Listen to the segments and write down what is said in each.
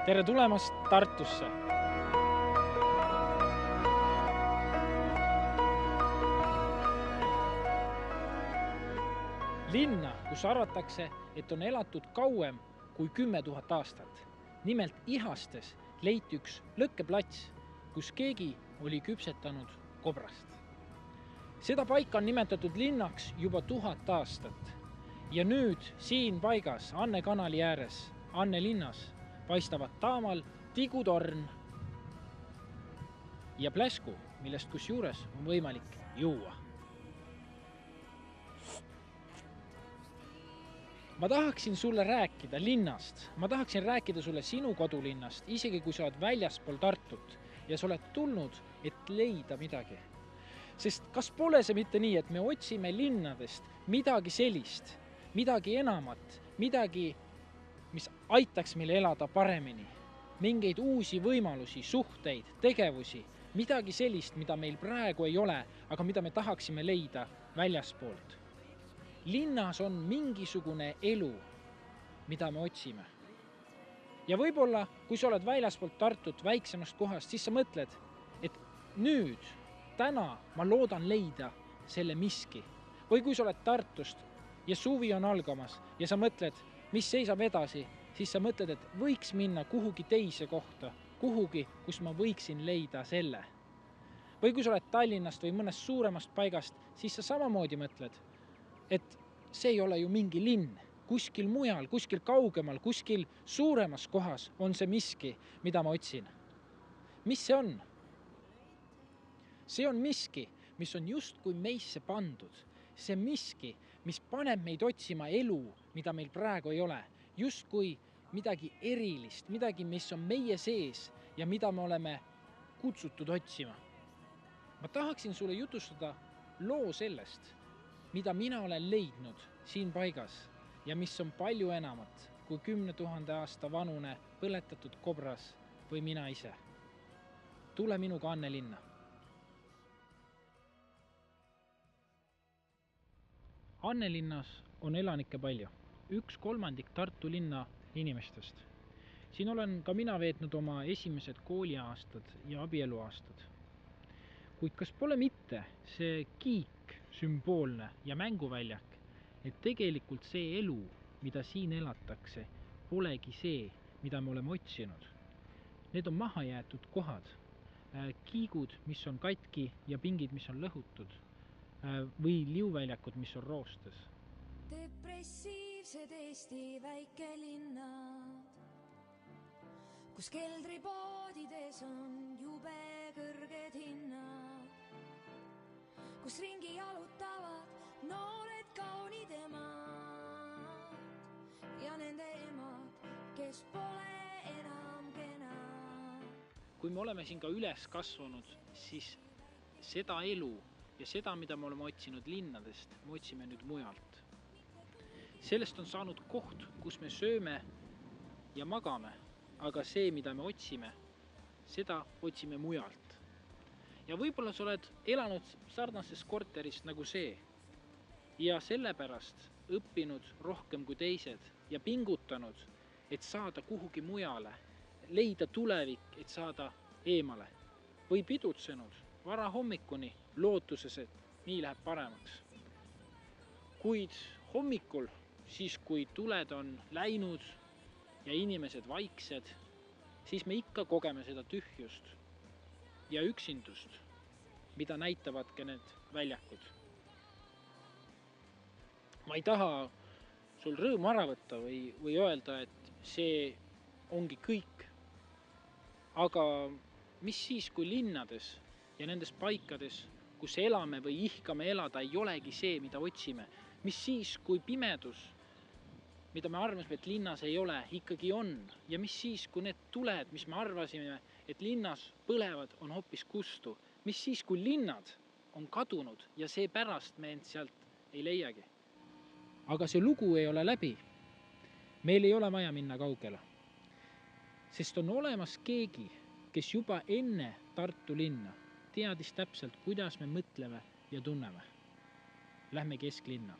Tere tulemast Tartusse! Linna, kus arvatakse, et on elatud kauem kui 10 000 aastat. Nimelt Ihastes leiti üks lõkkeplats, kus keegi oli küpsetanud kobrast. Seda paika on nimetatud linnaks juba 1000 aastat. Ja nüüd siin paigas Anne kanali ääres, Anne linnas, paistavad taamal tigutorn ja pläsku, millest kusjuures on võimalik juua. Ma tahaksin sulle rääkida linnast, ma tahaksin rääkida sulle sinu kodulinnast, isegi kui sa oled väljaspool Tartut ja sa oled tulnud, et leida midagi. Sest kas pole see mitte nii, et me otsime linnadest midagi sellist, midagi enamat, midagi, mis aitaks meil elada paremini, mingeid uusi võimalusi, suhteid, tegevusi, midagi sellist, mida meil praegu ei ole, aga mida me tahaksime leida väljaspoolt. Linnas on mingisugune elu, mida me otsime. Ja võib-olla, kui sa oled väljaspoolt Tartut väiksemast kohast, siis sa mõtled, et nüüd, täna ma loodan leida selle miski. Või kui sa oled Tartust ja suvi on algamas ja sa mõtled, mis seisab edasi, siis sa mõtled, et võiks minna kuhugi teise kohta, kuhugi, kus ma võiksin leida selle. Või kui sa oled Tallinnast või mõnest suuremast paigast, siis sa samamoodi mõtled, et see ei ole ju mingi linn. Kuskil mujal, kuskil kaugemal, kuskil suuremas kohas on see miski, mida ma otsin. Mis see on? See on miski, mis on justkui meisse pandud. See miski, mis paneb meid otsima elu, mida meil praegu ei ole. Justkui midagi erilist, midagi, mis on meie sees ja mida me oleme kutsutud otsima. Ma tahaksin sulle jutustada loo sellest, mida mina olen leidnud siin paigas ja mis on palju enamat kui 10 000 aasta vanune põletatud kobras või mina ise. Tule minuga Anne linna. Anne linnas on elanikke palju, 1/3 Tartu linna inimestest. Siin olen ka mina veetnud oma esimesed kooliaastad ja abieluaastad. Kuid kas pole mitte see kiik sümboolne ja mänguväljak, et tegelikult see elu, mida siin elatakse, polegi see, mida me oleme otsinud. Need on maha jäetud kohad, kiigud, mis on katki ja pingid, mis on lõhutud, või liuväljakud, mis on roostes. Depressiivsed Eesti väikelinnad, kus keldripoodides on jube kõrged hinnad, kus ringi jalutavad noored kaunid emad ja nende emad, kes pole enam kenad. Kui me oleme siin ka üles kasvanud, siis seda elu ja seda, mida me oleme otsinud linnadest, me otsime nüüd mujalt. Sellest on saanud koht, kus me sööme ja magame, aga see, mida me otsime, seda otsime mujalt. Ja võib-olla sa oled elanud sarnases korteris nagu see ja sellepärast õppinud rohkem kui teised ja pingutanud, et saada kuhugi mujale, leida tulevik, et saada eemale või pidutsenud vara hommikuni lootuses, et nii läheb paremaks. Kuid hommikul, siis kui tuled on läinud ja inimesed vaiksed, siis me ikka kogeme seda tühjust ja üksindust, mida näitavad ka need väljakud. Ma ei taha sul rõõmu ära võtta või öelda, et see ongi kõik. Aga mis siis, kui linnades ja nendes paikades, kus elame või ihkame elada, ei olegi see, mida otsime? Mis siis, kui pimedus, mida me arvasime, et linnas ei ole, ikkagi on? Ja mis siis, kui need tuled, mis me arvasime, et linnas põlevad, on hoopis kustu? Mis siis, kui linnad on kadunud ja seepärast me end sealt ei leiagi? Aga see lugu ei ole läbi. Meil ei ole vaja minna kaugele. Sest on olemas keegi, kes juba enne Tartu linna teadis täpselt, kuidas me mõtleme ja tunneme. Lähme kesklinna.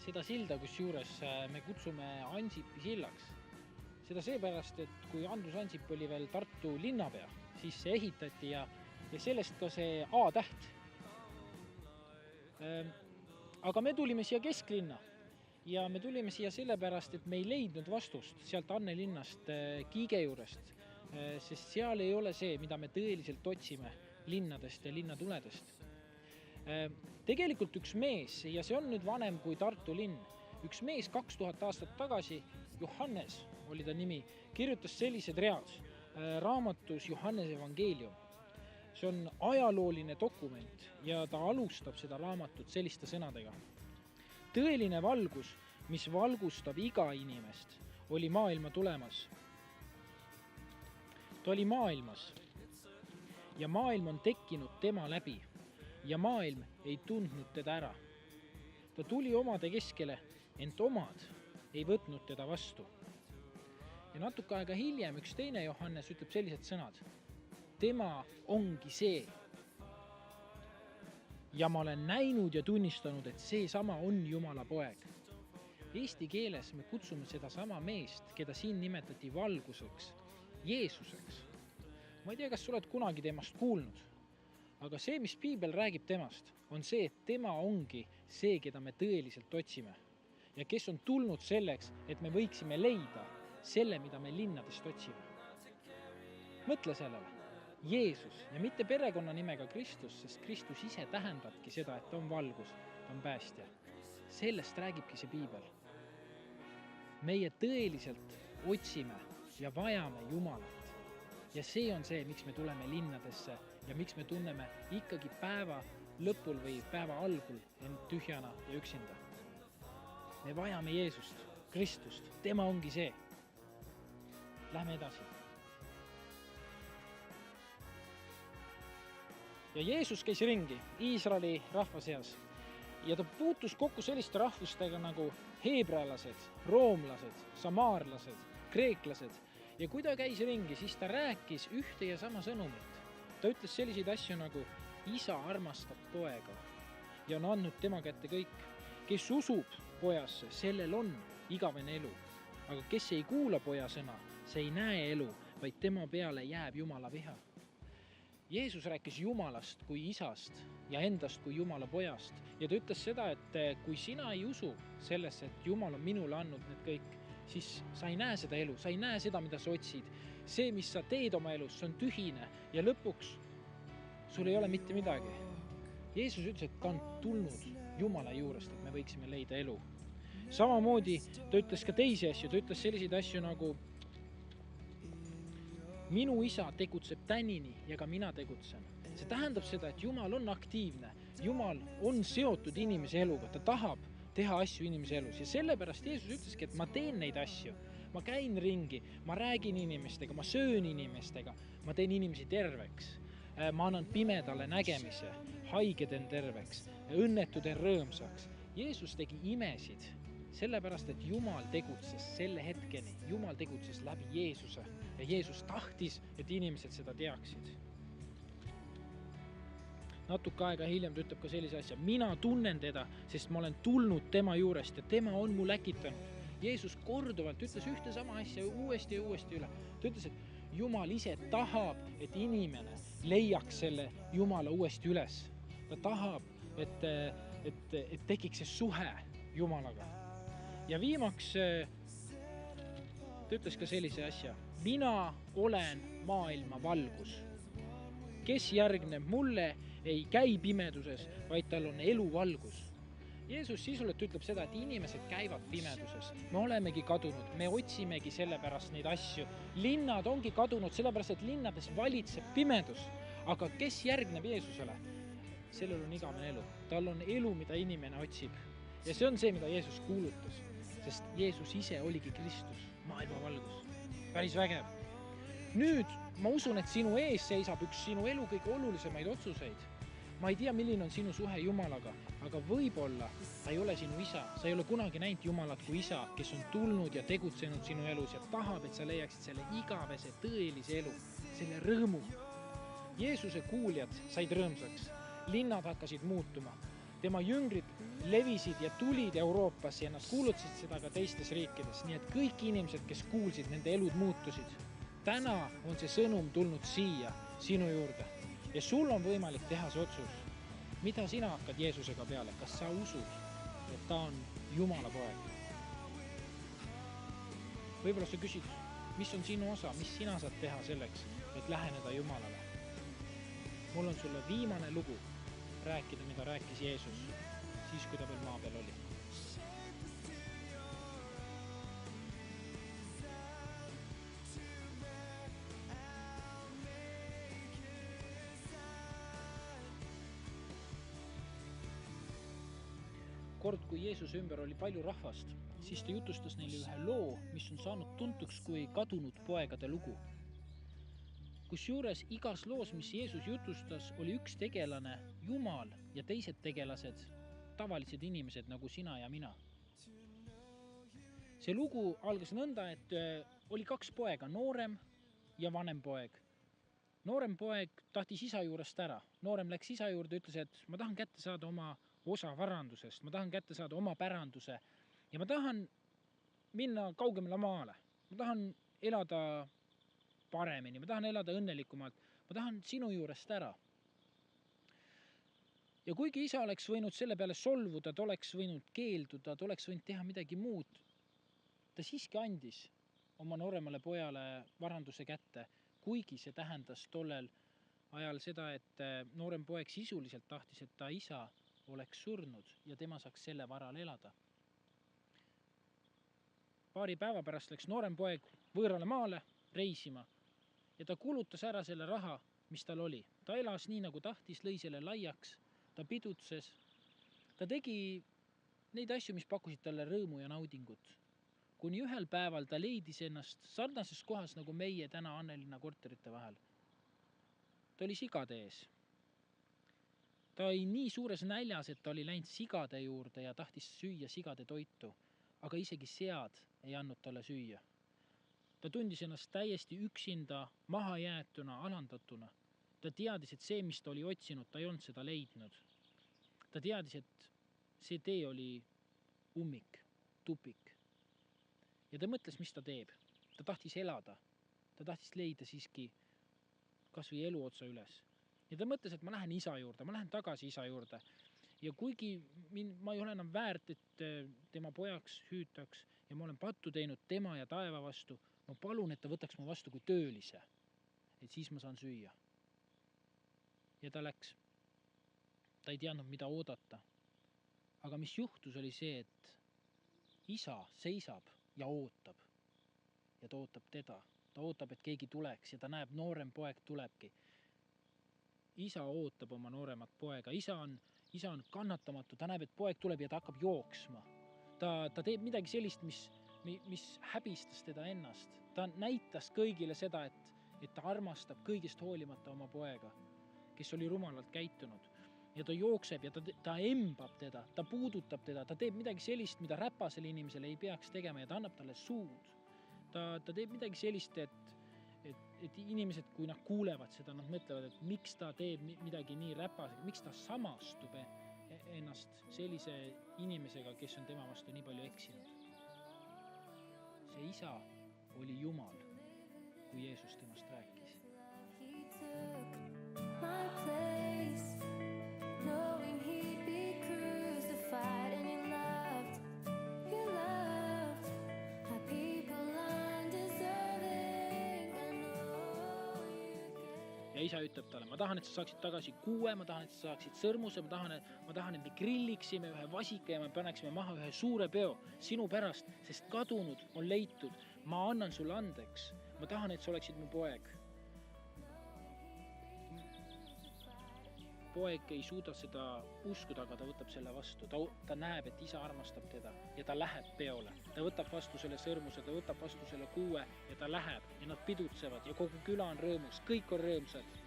seda silda, kus juures me kutsume Ansipi sillaks. Seda seepärast, et kui Andrus Ansip oli veel Tartu linnapea, siis see ehitati ja sellest ka see A-täht. Aga me tulime siia kesklinna ja me tulime siia sellepärast, et me ei leidnud vastust sealt Anne linnast Kiige juurest, sest seal ei ole see, mida me tõeliselt otsime linnadest ja linnatuledest. Tegelikult üks mees, ja see on nüüd vanem kui Tartu linn, üks mees 2000 aastat tagasi, Johannes oli ta nimi, kirjutas sellised read raamatus Johannese evangeelium. See on ajalooline dokument ja ta alustab seda raamatut selliste sõnadega. Tõeline valgus, mis valgustab iga inimest, oli maailma tulemas. Ta oli maailmas ja maailm on tekkinud tema läbi ja maailm ei tundnud teda ära. Ta tuli omade keskele, ent omad ei võtnud teda vastu. Ja natuke aega hiljem üks teine Johannes ütleb sellised sõnad. Tema ongi see. Ja ma olen näinud ja tunnistanud, et see sama on Jumala poeg. Eesti keeles me kutsume seda sama meest, keda siin nimetati valguseks, Jeesuseks. Ma ei tea, kas sa oled kunagi temast kuulnud, aga see, mis piibel räägib temast, on see, et tema ongi see, keda me tõeliselt otsime. Ja kes on tulnud selleks, et me võiksime leida selle, mida me linnadest otsime. Mõtle sellele. Jeesus ja mitte perekonna nimega Kristus, sest Kristus ise tähendabki seda, et ta on valgus, ta on päästja. Sellest räägibki see piibel. Meie tõeliselt otsime ja vajame Jumalat. Ja see on see, miks me tuleme linnadesse ja miks me tunneme ikkagi päeva lõpul või päeva algul end tühjana ja üksinda. Me vajame Jeesust, Kristust, tema ongi see. Lähme edasi. Ja Jeesus käis ringi Iisraeli rahva seas ja ta puutus kokku selliste rahvustega nagu heebrealased, roomlased, samaarlased, kreeklased. Ja kui ta käis ringi, siis ta rääkis ühte ja sama sõnumit. Ta ütles selliseid asju nagu isa armastab poega ja on andnud tema kätte kõik. Kes usub pojasse, sellel on igavene elu. Aga kes ei kuula poja sõna, see ei näe elu, vaid tema peale jääb Jumala viha. Jeesus rääkis Jumalast kui isast ja endast kui Jumala pojast. Ja ta ütles seda, et kui sina ei usu sellesse, et Jumal on minule andnud need kõik, siis sa ei näe seda elu, sa ei näe seda, mida sa otsid. See, mis sa teed oma elus, see on tühine ja lõpuks sul ei ole mitte midagi. Jeesus ütles, et ta on tulnud Jumala juurest, et me võiksime leida elu. Samamoodi ta ütles ka teisi asju, ta ütles selliseid asju nagu minu isa tegutseb tänini ja ka mina tegutsen. See tähendab seda, et Jumal on aktiivne. Jumal on seotud inimese eluga, ta tahab teha asju inimese elus ja sellepärast Jeesus ütleski, et ma teen neid asju. Ma käin ringi, ma räägin inimestega, ma söön inimestega, ma teen inimesi terveks. Ma annan pimedale nägemise, haige teen terveks, õnnetu teen rõõmsaks. Jeesus tegi imesid, sellepärast, et Jumal tegutses selle hetkeni. Jumal tegutses läbi Jeesuse ja Jeesus tahtis, et inimesed seda teaksid. Natuke aega hiljem ta ütleb ka sellise asja. Mina tunnen teda, sest ma olen tulnud tema juurest ja tema on mul äkitanud. Jeesus korduvalt ütles ühte sama asja uuesti ja uuesti üle. Ta ütles, et Jumal ise tahab, et inimene leiaks selle Jumala uuesti üles. Ta tahab, et tekiks see suhe Jumalaga. Ja viimaks ta ütles ka sellise asja. Mina olen maailma valgus. Kes järgneb mulle, ei käi pimeduses, vaid tal on eluvalgus. Jeesus sisuliselt ütleb seda, et inimesed käivad pimeduses. Me olemegi kadunud, me otsimegi sellepärast neid asju. Linnad ongi kadunud sellepärast, et linnades valitseb pimedus. Aga kes järgneb Jeesusele? Sellel on igavene elu. Tal on elu, mida inimene otsib. Ja see on see, mida Jeesus kuulutas. Sest Jeesus ise oligi Kristus, maailma valgus. Päris vägev. Nüüd ma usun, et sinu ees seisab üks sinu elu kõige olulisemaid otsuseid. Ma ei tea, milline on sinu suhe Jumalaga, aga võib-olla ta ei ole sinu isa. Sa ei ole kunagi näinud Jumalat kui isa, kes on tulnud ja tegutsenud sinu elus ja tahab, et sa leiaksid selle igavese tõelise elu, selle rõõmu. Jeesuse kuuljad said rõõmsaks, linnad hakkasid muutuma. tema jüngrid levisid ja tulid Euroopasse ja nad kuulutasid seda ka teistes riikides. Nii et kõik inimesed, kes kuulsid, nende elud muutusid. Täna on see sõnum tulnud siia, sinu juurde. Ja sul on võimalik teha see otsus. Mida sina hakkad Jeesusega peale? Kas sa usud, et ta on Jumala poeg? Võib-olla sa küsid, mis on sinu osa, mis sina saad teha selleks, et läheneda Jumalale? Mul on sulle viimane lugu rääkida, mida rääkis Jeesus, siis kui ta veel maa peal oli. Kord, kui Jeesuse ümber oli palju rahvast, siis ta jutustas neile ühe loo, mis on saanud tuntuks kui kadunud poegade lugu. Kusjuures igas loos, mis Jeesus jutustas, oli üks tegelane Jumal ja teised tegelased, tavalised inimesed nagu sina ja mina. See lugu algas nõnda, et oli 2 poega, noorem ja vanem poeg. Noorem poeg tahtis isa juurest ära. Noorem läks isa juurde ja ütles, et ma tahan kätte saada oma osa varandusest, ma tahan kätte saada oma päranduse ja ma tahan minna kaugemale maale. Ma tahan elada paremini, ma tahan elada õnnelikumalt, ma tahan sinu juurest ära. Ja kuigi isa oleks võinud selle peale solvuda, ta oleks võinud keelduda, ta oleks võinud teha midagi muud, ta siiski andis oma nooremale pojale varanduse kätte, kuigi see tähendas tollel ajal seda, et noorem poeg sisuliselt tahtis, et ta isa oleks surnud ja tema saaks selle varal elada. Paari päeva pärast läks noorem poeg võõrale maale reisima ja ta kulutas ära selle raha, mis tal oli. Ta elas nii, nagu tahtis, lõi selle laiaks, ta pidutses, ta tegi neid asju, mis pakkusid talle rõõmu ja naudingut. Kuni ühel päeval ta leidis ennast sarnases kohas nagu meie täna Annelinna korterite vahel. Ta oli sigade ees. Ta oli nii suures näljas, et ta oli läinud sigade juurde ja tahtis süüa sigade toitu, aga isegi sead ei andnud talle süüa. Ta tundis ennast täiesti üksinda, mahajäetuna, alandatuna. Ta teadis, et see, mis ta oli otsinud, ta ei olnud seda leidnud. Ta teadis, et see tee oli ummik, tupik. Ja ta mõtles, mis ta teeb. Ta tahtis elada. Ta tahtis leida siiski kas või elu otsa üles. Ja ta mõtles, et ma lähen isa juurde, ma lähen tagasi isa juurde. Ja kuigi ma ei ole enam väärt, et tema pojaks hüütaks ja ma olen pattu teinud tema ja taeva vastu, ma palun, et ta võtaks mu vastu kui töölise, et siis ma saan süüa. Ja ta läks. Ta ei teadnud, mida oodata. Aga mis juhtus oli see, et isa seisab ja ootab. Ja ta ootab teda. Ta ootab, et keegi tuleks ja ta näeb, noorem poeg tulebki. Isa ootab oma nooremat poega. Isa on kannatamatu. Ta näeb, et poeg tuleb ja ta hakkab jooksma. Ta teeb midagi sellist, mis häbistas teda ennast. Ta näitas kõigile seda, et ta armastab kõigest hoolimata oma poega, kes oli rumalalt käitunud. Ja ta jookseb ja ta embab teda, ta puudutab teda, ta teeb midagi sellist, mida räpasele inimesele ei peaks tegema ja ta annab talle suud. Ta teeb midagi sellist, et inimesed, kui nad kuulevad seda, nad mõtlevad, et miks ta teeb midagi nii räpasega, miks ta samastub ennast sellise inimesega, kes on tema vastu nii palju eksinud. See isa oli Jumal, kui Jeesus temast rääkis. Ja isa ütleb talle, ma tahan, et sa saaksid tagasi kuue, ma tahan, et sa saaksid sõrmuse, ma tahan, et me grilliksime ühe vasika ja me paneksime maha ühe suure peo sinu pärast, sest kadunud on leitud. Ma annan sulle andeks. Ma tahan, et sa oleksid mu poeg. Poeg ei suuda seda uskuda, aga ta võtab selle vastu. Ta näeb, et isa armastab teda ja ta läheb peole. Ta võtab vastu selle sõrmuse, ta võtab vastu selle kuue ja ta läheb ja nad pidutsevad ja kogu küla on rõõmus, kõik on rõõmsad.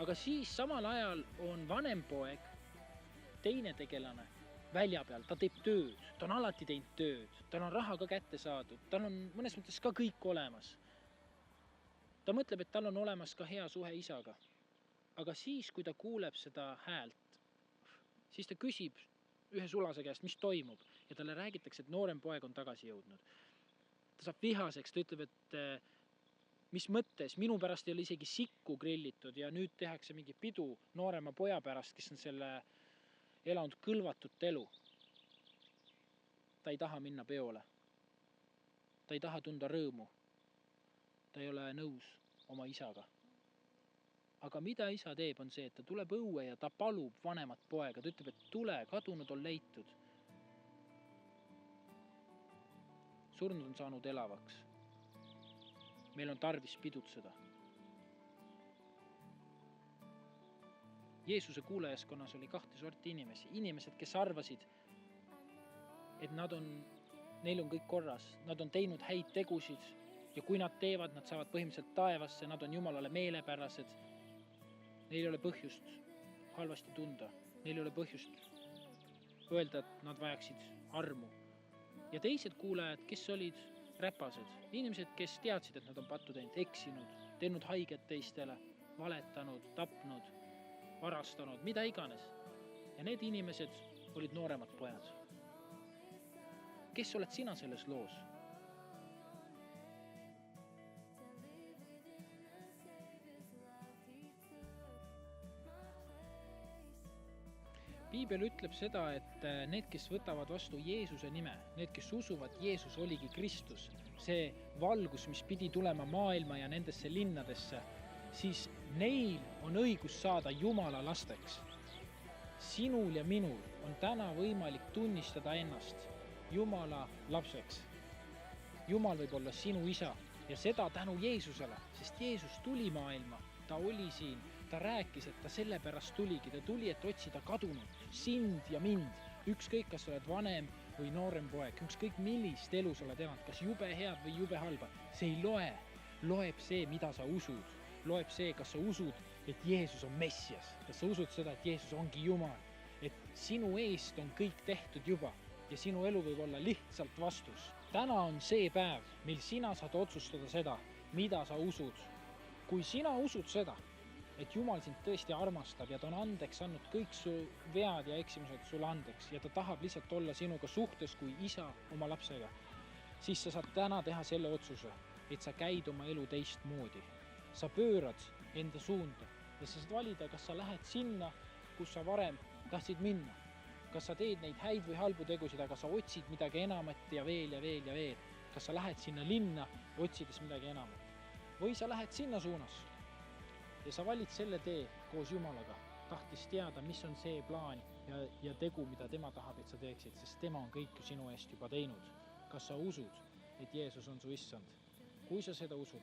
Aga siis samal ajal on vanem poeg, teine tegelane, välja peal, ta teeb tööd, ta on alati teinud tööd, tal on raha ka kätte saadud, tal on mõnes mõttes ka kõik olemas. Ta mõtleb, et tal on olemas ka hea suhe isaga. Aga siis, kui ta kuuleb seda häält, siis ta küsib ühe sulase käest, mis toimub ja talle räägitakse, et noorem poeg on tagasi jõudnud. Ta saab vihaseks, ta ütleb, et mis mõttes, minu pärast ei ole isegi sikku grillitud ja nüüd tehakse mingi pidu noorema poja pärast, kes on selle elanud kõlvatut elu. Ta ei taha minna peole. Ta ei taha tunda rõõmu. Ta ei ole nõus oma isaga. Aga mida isa teeb, on see, et ta tuleb õue ja ta palub vanemat poega. Ta ütleb, et tule, kadunud on leitud. Surnud on saanud elavaks. Meil on tarvis pidutseda. Jeesuse kuulajaskonnas oli 2 sorti inimesi. Inimesed, kes arvasid, et neil on kõik korras. Nad on teinud häid tegusid ja kui nad teevad, nad saavad põhimõtteliselt taevasse, nad on Jumalale meelepärased. Neil ei ole põhjust halvasti tunda. Neil ei ole põhjust öelda, et nad vajaksid armu. Ja teised kuulajad, kes olid räpased, inimesed, kes teadsid, et nad on pattu teinud, eksinud, teinud haiget teistele, valetanud, tapnud, varastanud, mida iganes. Ja need inimesed olid nooremad pojad. Kes oled sina selles loos? Piibel ütleb seda, et need, kes võtavad vastu Jeesuse nime, need, kes usuvad, Jeesus oligi Kristus, see valgus, mis pidi tulema maailma ja nendesse linnadesse, siis neil on õigus saada Jumala lasteks. Sinul ja minul on täna võimalik tunnistada ennast Jumala lapseks. Jumal võib olla sinu isa ja seda tänu Jeesusele, sest Jeesus tuli maailma, ta oli siin, ta rääkis, et ta sellepärast tuligi, ta tuli, et otsida kadunud, sind ja mind, ükskõik, kas oled vanem või noorem poeg, ükskõik millist elu sa oled elanud, kas jube head või jube halba, see ei loe, loeb see, mida sa usud, loeb see, kas sa usud, et Jeesus on Messias, kas sa usud seda, et Jeesus ongi Jumal, et sinu eest on kõik tehtud juba ja sinu elu võib olla lihtsalt vastus. Täna on see päev, mil sina saad otsustada seda, mida sa usud. Kui sina usud seda, et Jumal sind tõesti armastab ja ta on andeks andnud kõik su vead ja eksimused sulle andeks ja ta tahab lihtsalt olla sinuga suhtes kui isa oma lapsega, siis sa saad täna teha selle otsuse, et sa käid oma elu teistmoodi. Sa pöörad enda suunda ja sa saad valida, kas sa lähed sinna, kus sa varem tahtsid minna. Kas sa teed neid häid või halbu tegusid, aga sa otsid midagi enamat ja veel ja veel ja veel. Kas sa lähed sinna linna, otsides midagi enamat. Või sa lähed sinna suunas ja sa valid selle tee koos Jumalaga, tahtis teada, mis on see plaan ja tegu, mida tema tahab, et sa teeksid, sest tema on kõik sinu eest juba teinud. Kas sa usud, et Jeesus on su issand? Kui sa seda usud,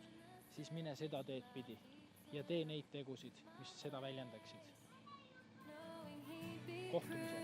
siis mine seda teed pidi ja tee neid tegusid, mis seda väljendaksid. Kohtumisel.